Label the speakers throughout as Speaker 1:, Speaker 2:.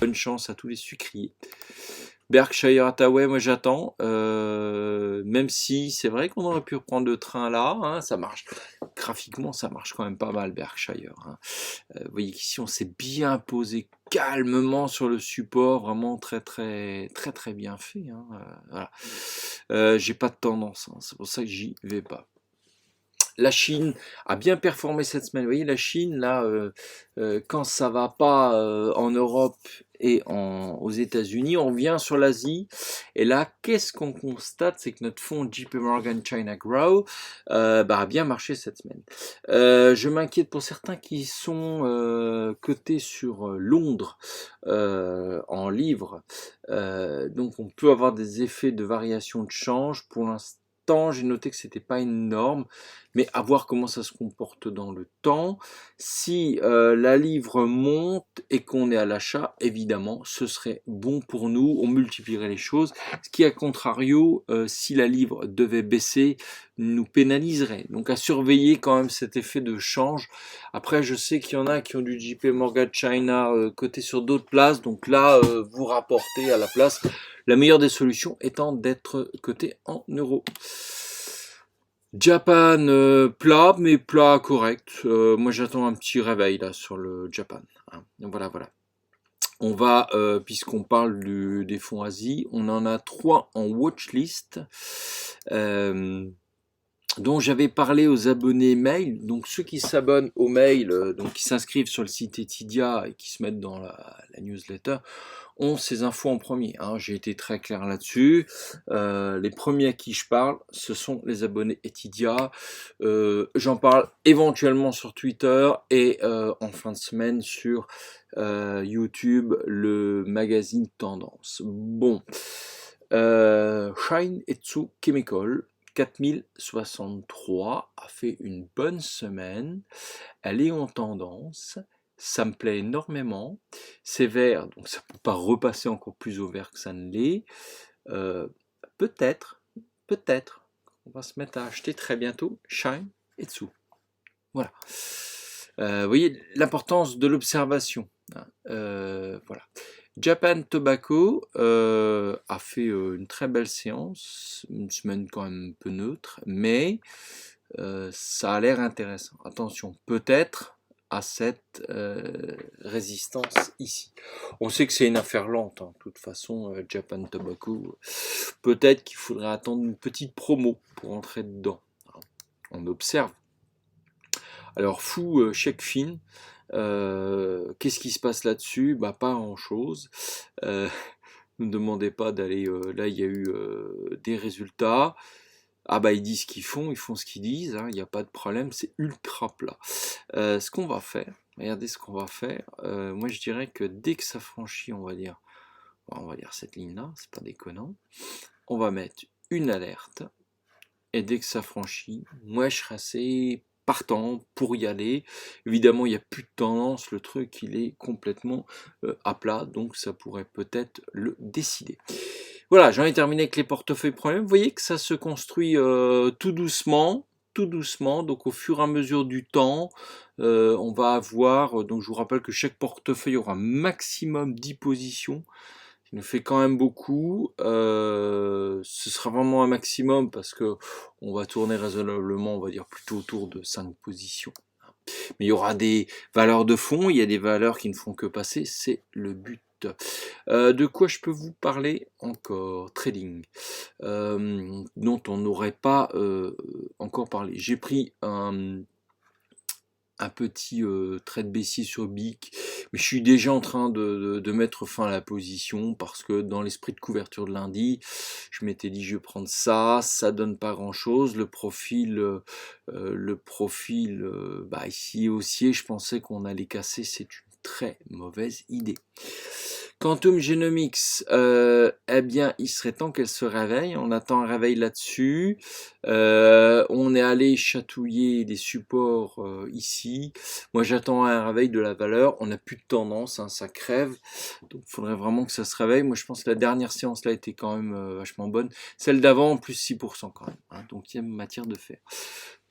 Speaker 1: bonne chance à tous les sucriers. Berkshire Hathaway, moi j'attends, même si c'est vrai qu'on aurait pu reprendre le train là, hein, ça marche. Graphiquement, ça marche quand même pas mal, Berkshire. Hein. Vous voyez qu'ici, on s'est bien posé calmement sur le support, vraiment très bien fait. Hein, voilà. J'ai pas de tendance, hein, c'est pour ça que j'y vais pas. La Chine a bien performé cette semaine. Vous voyez, la Chine, là, quand ça va pas en Europe et aux États-Unis, on vient sur l'Asie. Et là, qu'est-ce qu'on constate? C'est que notre fonds JP Morgan China Grow a bien marché cette semaine. Je m'inquiète pour certains qui sont cotés sur Londres en livres. Donc, on peut avoir des effets de variation de change. Pour l'instant, j'ai noté que c'était pas énorme, mais à voir comment ça se comporte dans le temps. Si la livre monte et qu'on est à l'achat, évidemment, ce serait bon pour nous, on multiplierait les choses, ce qui, à contrario, si la livre devait baisser, nous pénaliserait. Donc à surveiller quand même cet effet de change. Après, je sais qu'il y en a qui ont du JP Morgan China coté sur d'autres places, donc là, vous rapportez à la place. La meilleure des solutions étant d'être coté en euros. Japan plat, mais plat correct. Moi j'attends un petit réveil là sur le Japan. Hein. Donc voilà. On va, puisqu'on parle des fonds Asie, on en a 3 en watchlist. Dont j'avais parlé aux abonnés mail, donc ceux qui s'abonnent au mail, donc qui s'inscrivent sur le site Etidia et qui se mettent dans la newsletter, ont ces infos en premier. Hein. J'ai été très clair là-dessus. Les premiers à qui je parle, ce sont les abonnés Etidia. J'en parle éventuellement sur Twitter et en fin de semaine sur YouTube, le magazine Tendance. Bon, Shine Etsu Chemical. 4063 a fait une bonne semaine, elle est en tendance, ça me plaît énormément, c'est vert, donc ça ne peut pas repasser encore plus au vert que ça ne l'est, peut-être, on va se mettre à acheter très bientôt Shine Etsu. Voilà. Vous voyez l'importance de l'observation. Hein, voilà. Japan Tobacco a fait une très belle séance, une semaine quand même un peu neutre, mais ça a l'air intéressant. Attention, peut-être à cette résistance ici. On sait que c'est une affaire lente, hein. De toute façon, Japan Tobacco, peut-être qu'il faudrait attendre une petite promo pour entrer dedans. On observe. Alors, fou, chèque fin. Qu'est-ce qui se passe là-dessus? Bah, pas grand-chose. Ne me demandez pas d'aller... là, il y a eu des résultats. Ah bah, ils disent ce qu'ils font ce qu'ils disent. Hein, il n'y a pas de problème, c'est ultra plat. Ce qu'on va faire, regardez ce qu'on va faire. Moi, je dirais que dès que ça franchit, on va dire cette ligne-là, c'est pas déconnant. On va mettre une alerte. Et dès que ça franchit, moi, je serai assez partant pour y aller. Évidemment, il n'y a plus de tendance, le truc il est complètement à plat, donc ça pourrait peut-être le décider. Voilà, j'en ai terminé avec les portefeuilles problèmes. Vous voyez que ça se construit tout doucement, donc au fur et à mesure du temps, on va avoir, donc je vous rappelle que chaque portefeuille aura maximum 10 positions, qui nous fait quand même beaucoup. Ce sera vraiment un maximum parce que on va tourner raisonnablement, on va dire plutôt autour de 5 positions. Mais il y aura des valeurs de fond, il y a des valeurs qui ne font que passer, c'est le but. De quoi je peux vous parler encore? Trading, dont on n'aurait pas encore parlé. J'ai pris un petit trade baissier sur BIC, mais je suis déjà en train de mettre fin à la position parce que dans l'esprit de couverture de lundi, je m'étais dit je vais prendre ça donne pas grand chose, le profil ici haussier, je pensais qu'on allait casser, c'est une très mauvaise idée. Quantum Genomics, eh bien, il serait temps qu'elle se réveille. On attend un réveil là-dessus. On est allé chatouiller des supports ici. Moi, j'attends un réveil de la valeur. On n'a plus de tendance, hein, ça crève. Donc, il faudrait vraiment que ça se réveille. Moi, je pense que la dernière séance là était quand même vachement bonne. Celle d'avant, plus 6% quand même. Hein, donc, il y a matière de faire.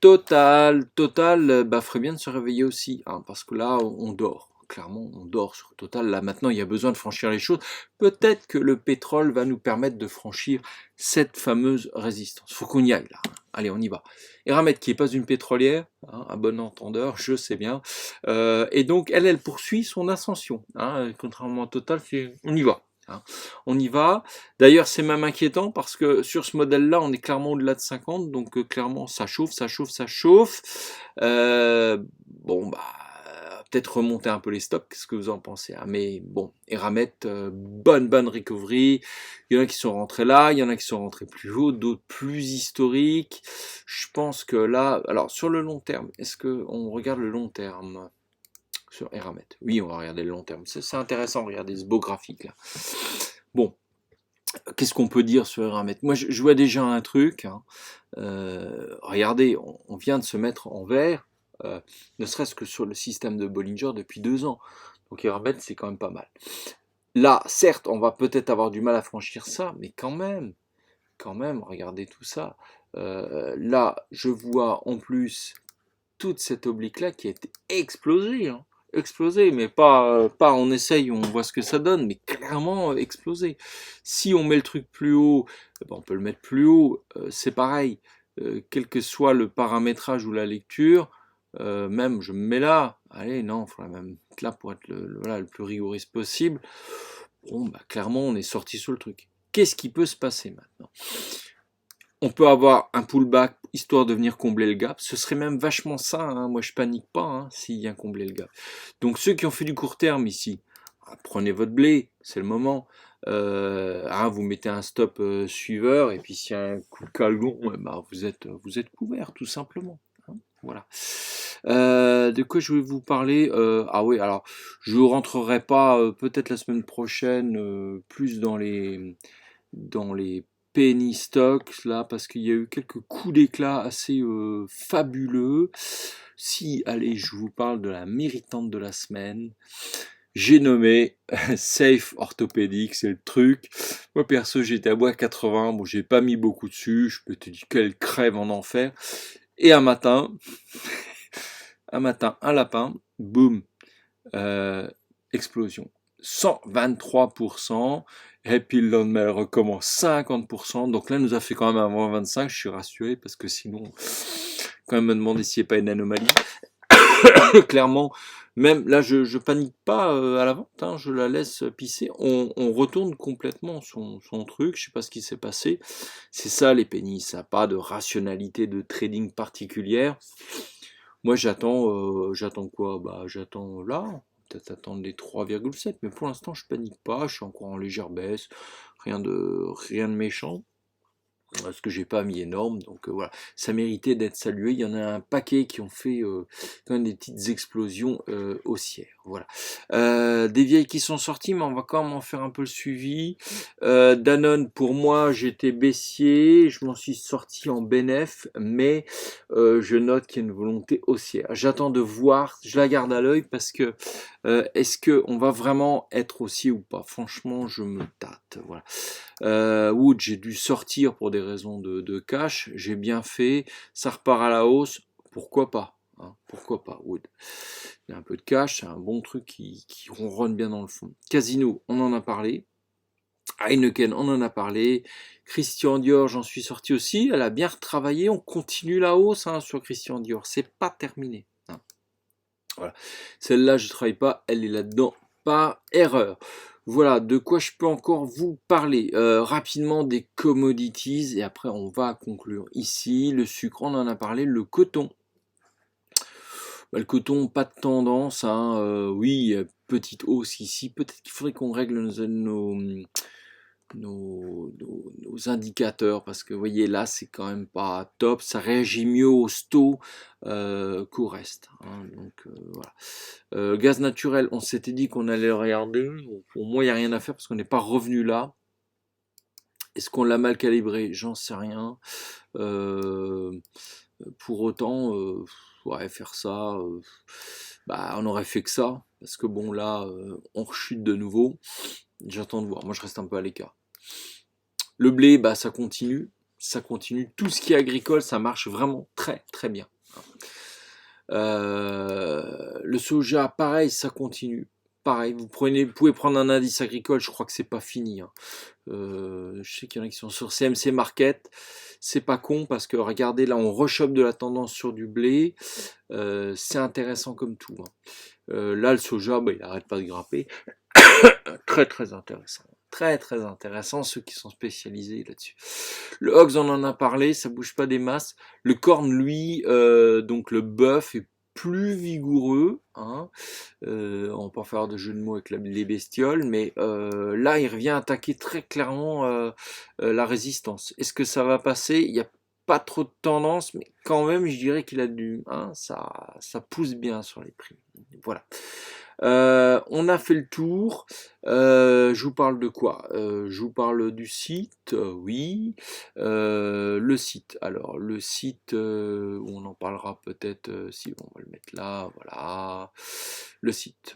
Speaker 1: Total, ferait bien de se réveiller aussi, hein, parce que là, on dort. clairement, on dort sur Total. Là, maintenant, il y a besoin de franchir les choses. Peut-être que le pétrole va nous permettre de franchir cette fameuse résistance. Faut qu'on y aille, là. Allez, on y va. Eramet, qui n'est pas une pétrolière, hein, à bon entendeur, je sais bien. Et donc, elle poursuit son ascension. Hein, contrairement à Total, on y va. Hein. On y va. D'ailleurs, c'est même inquiétant parce que sur ce modèle-là, on est clairement au-delà de 50, donc clairement, ça chauffe, ça chauffe, ça chauffe. Bon, bah, peut-être remonter un peu les stocks, qu'est-ce que vous en pensez, hein? Mais bon, Eramet, bonne recovery. Il y en a qui sont rentrés là, il y en a qui sont rentrés plus haut, d'autres plus historiques. Je pense que là, alors sur le long terme, est-ce que on regarde le long terme sur Eramet? Oui, on va regarder le long terme. C'est intéressant, regardez ce beau graphique là. Bon, qu'est-ce qu'on peut dire sur Eramet? Moi, je vois déjà un truc. Hein. Regardez, on vient de se mettre en vert, ne serait-ce que sur le système de Bollinger depuis 2 ans. Donc Eramet, c'est quand même pas mal. Là, certes, on va peut-être avoir du mal à franchir ça, mais quand même, regardez tout ça. Là, je vois en plus toute cette oblique-là qui a été explosée. Hein. Explosée, mais pas on essaye, on voit ce que ça donne, mais clairement explosée. Si on met le truc plus haut, ben on peut le mettre plus haut, c'est pareil. Quel que soit le paramétrage ou la lecture, même je me mets là, allez, non, il faudrait même être là pour être voilà, le plus rigoriste possible. Bon, bah, clairement, on est sorti sur le truc. Qu'est-ce qui peut se passer maintenant? On peut avoir un pullback histoire de venir combler le gap. Ce serait même vachement ça. Hein. Moi, je panique pas hein, s'il vient combler le gap. Donc, ceux qui ont fait du court terme ici, prenez votre blé, c'est le moment. Vous mettez un stop suiveur et puis s'il y a un coup de calgon, bah, vous êtes couvert tout simplement. Hein. Voilà. De quoi je vais vous parler Ah oui, alors je ne rentrerai pas peut-être la semaine prochaine plus dans les penny stocks là parce qu'il y a eu quelques coups d'éclat assez fabuleux. Si, allez, je vous parle de la méritante de la semaine. J'ai nommé Safe Orthopédique, c'est le truc. Moi perso, j'étais à bois 80, bon, j'ai pas mis beaucoup dessus, je peux te dire qu'elle crève en enfer. Et un matin, un lapin, boum, explosion. 123%, et puis le lendemain elle recommence 50%, donc là elle nous a fait quand même un moins 25, je suis rassuré, parce que sinon, quand même me demander s'il n'y a pas une anomalie. Clairement, même là je panique pas à la vente, hein, je la laisse pisser, on retourne complètement son truc, je sais pas ce qui s'est passé, c'est ça les pennies, ça n'a pas de rationalité de trading particulière. Moi j'attends quoi? Bah j'attends là, peut-être attendre les 3,7, mais pour l'instant je panique pas, je suis encore en légère baisse, rien de méchant. Parce que j'ai pas mis énorme, donc voilà, ça méritait d'être salué. Il y en a un paquet qui ont fait quand même des petites explosions haussières. Voilà. Des vieilles qui sont sorties, mais on va quand même en faire un peu le suivi. Danone, pour moi, j'étais baissier, je m'en suis sorti en bénéf, mais je note qu'il y a une volonté haussière. J'attends de voir, je la garde à l'œil parce que est-ce qu'on va vraiment être haussier ou pas? Franchement, je me tâte. Voilà. Wood, j'ai dû sortir pour des raisons de cash, j'ai bien fait, ça repart à la hausse, pourquoi pas hein, pourquoi pas, Wood. Il y a un peu de cash, c'est un bon truc qui ronronne bien dans le fond. Casino, on en a parlé. Heineken, on en a parlé. Christian Dior, j'en suis sorti aussi, elle a bien retravaillé, on continue la hausse hein, sur Christian Dior, c'est pas terminé. Hein. Voilà. Celle-là, je ne travaille pas, elle est là-dedans, par erreur. Voilà, de quoi je peux encore vous parler rapidement des commodities et après on va conclure ici. Le sucre, on en a parlé, le coton. Bah, le coton, pas de tendance, hein, oui, petite hausse ici. Peut-être qu'il faudrait qu'on règle nos indicateurs parce que vous voyez là c'est quand même pas top, ça réagit mieux au sto qu'au reste hein, donc voilà. Gaz naturel, on s'était dit qu'on allait le regarder, pour moi il n'y a rien à faire parce qu'on n'est pas revenu là. Est-ce qu'on l'a mal calibré? J'en sais rien. Pour autant ouais, faire ça bah, on aurait fait que ça parce que bon là on rechute de nouveau. J'attends de voir, moi je reste un peu à l'écart. Le blé, bah, ça continue. Tout ce qui est agricole, ça marche vraiment très très bien. Le soja, pareil, ça continue. Pareil, vous pouvez prendre un indice agricole, je crois que c'est pas fini, hein. Je sais qu'il y en a qui sont sur CMC Market, c'est pas con parce que regardez, là on rechoppe de la tendance sur du blé, c'est intéressant comme tout, hein. Là le soja, bah, il arrête pas de grimper, très très intéressant. Très très intéressant, ceux qui sont spécialisés là-dessus. Le hogs, on en a parlé, ça bouge pas des masses. Le corn, lui, donc le bœuf est plus vigoureux, hein. On peut faire de jeu de mots avec les bestioles, mais là il revient attaquer très clairement la résistance. Est-ce que ça va passer? Il n'y a pas trop de tendance, mais quand même je dirais qu'il a hein, ça pousse bien sur les prix. Voilà. On a fait le tour. Je vous parle de quoi? Je vous parle du site, oui. Le site. Alors, le site, on en parlera peut-être, si on va le mettre là, voilà. Le site.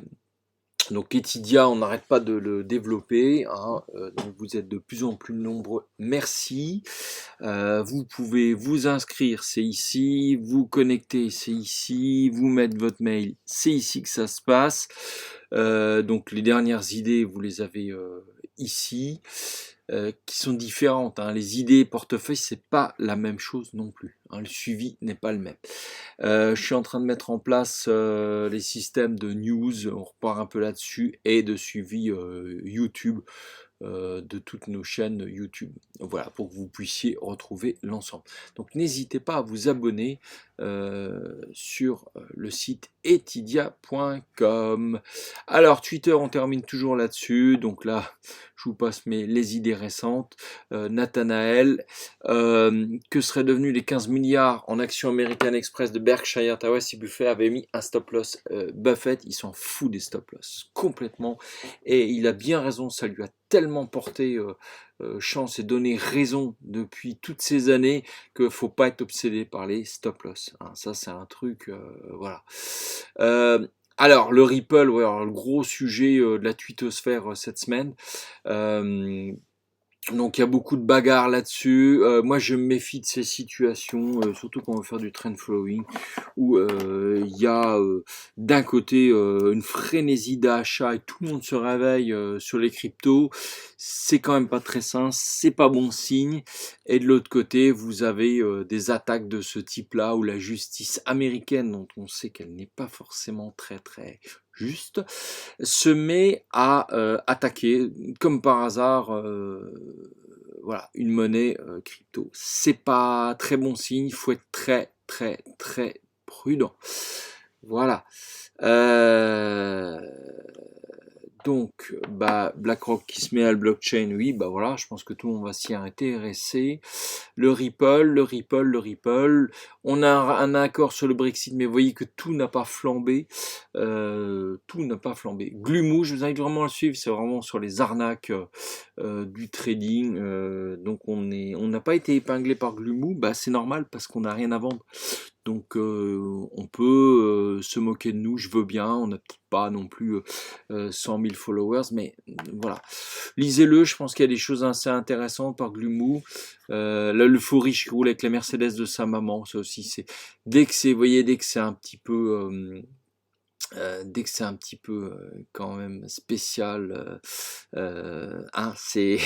Speaker 1: Donc Etidia, on n'arrête pas de le développer, hein, donc vous êtes de plus en plus nombreux, merci. Vous pouvez vous inscrire, c'est ici, vous connecter, c'est ici, vous mettre votre mail, c'est ici que ça se passe. Donc les dernières idées, vous les avez ici, qui sont différentes, hein. Les idées portefeuille, c'est pas la même chose non plus, hein. Le suivi n'est pas le même. Je suis en train de mettre en place les systèmes de news, on repart un peu là-dessus, et de suivi YouTube de toutes nos chaînes YouTube. Voilà, pour que vous puissiez retrouver l'ensemble. Donc n'hésitez pas à vous abonner sur le site etidia.com. Alors Twitter, on termine toujours là-dessus. Donc là, je vous passe les idées récentes. Nathanaël, que seraient devenus les 15 milliards en actions American Express de Berkshire Hathaway si Buffett avait mis un stop loss? Buffett, il s'en fout des stop loss, complètement. Et il a bien raison, ça lui a tellement porté chance et donné raison depuis toutes ces années qu'il ne faut pas être obsédé par les stop loss, hein. Ça, c'est un truc, voilà. Alors, le Ripple, ouais, alors, le gros sujet de la twittosphère cette semaine. Donc il y a beaucoup de bagarres là-dessus. Moi je me méfie de ces situations, surtout quand on veut faire du trend following, où il y a d'un côté une frénésie d'achat et tout le monde se réveille sur les cryptos. C'est quand même pas très sain, c'est pas bon signe. Et de l'autre côté, vous avez des attaques de ce type-là, où la justice américaine, dont on sait qu'elle n'est pas forcément très très juste, se met à attaquer, comme par hasard, voilà, une monnaie crypto. C'est pas très bon signe, il faut être très très très prudent. Voilà. Donc, bah, BlackRock qui se met à le blockchain, oui, bah voilà, je pense que tout le monde va s'y intéresser. Le Ripple. On a un accord sur le Brexit, mais vous voyez que tout n'a pas flambé. Tout n'a pas flambé. Glumoo, je vous invite vraiment à le suivre, c'est vraiment sur les arnaques du trading. Donc on n'a pas été épinglé par Glumoo, bah c'est normal parce qu'on n'a rien à vendre. Donc on peut se moquer de nous, je veux bien, on n'a peut-être pas non plus 100 000 followers, mais voilà. Lisez-le, je pense qu'il y a des choses assez intéressantes par Glumoo. L'euphorie qui roule avec la Mercedes de sa maman, ça aussi c'est... Dès que c'est, vous voyez, dès que c'est un petit peu... quand même spécial, hein, c'est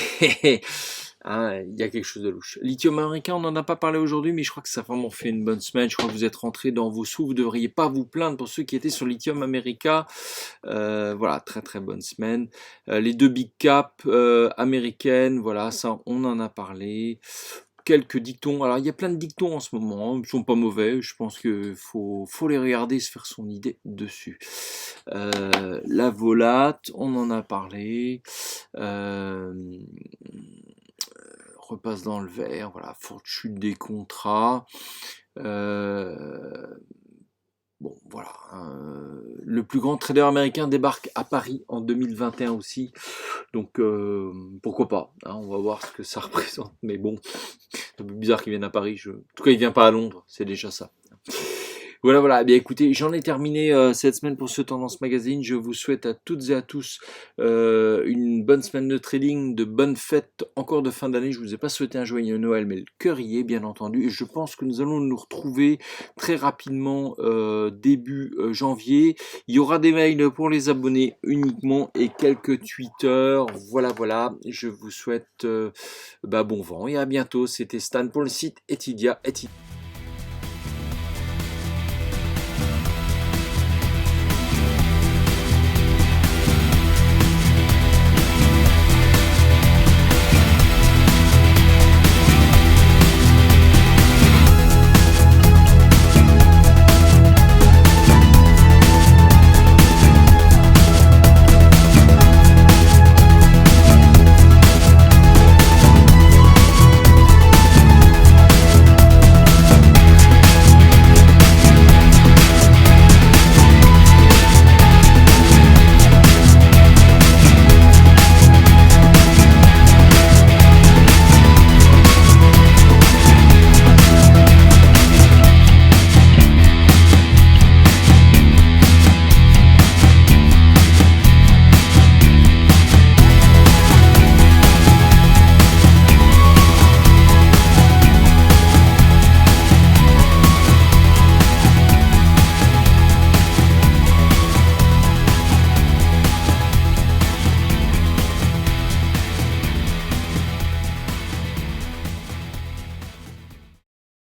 Speaker 1: hein, il y a quelque chose de louche. Lithium américain, on n'en a pas parlé aujourd'hui, mais je crois que ça a vraiment fait une bonne semaine. Je crois que vous êtes rentrés dans vos sous, vous ne devriez pas vous plaindre pour ceux qui étaient sur Lithium américain. Voilà, très très bonne semaine. Les deux big caps américaines, voilà, ça on en a parlé. Quelques dictons, alors il y a plein de dictons en ce moment, hein, ils sont pas mauvais, je pense qu'il faut les regarder et se faire son idée dessus. La volate, on en a parlé, repasse dans le vert, voilà, forte chute des contrats, bon voilà, le plus grand trader américain débarque à Paris en 2021 aussi, donc pourquoi pas, hein, on va voir ce que ça représente, mais bon, c'est un peu bizarre qu'il vienne à Paris, en tout cas il vient pas à Londres, c'est déjà ça. Voilà, voilà. Eh bien, écoutez, j'en ai terminé cette semaine pour ce Tendance Magazine. Je vous souhaite à toutes et à tous une bonne semaine de trading, de bonnes fêtes encore de fin d'année. Je vous ai pas souhaité un joyeux Noël, mais le cœur y est, bien entendu. Et je pense que nous allons nous retrouver très rapidement début janvier. Il y aura des mails pour les abonnés uniquement et quelques tweeters. Voilà, voilà. Je vous souhaite bon vent et à bientôt. C'était Stan pour le site Etidia.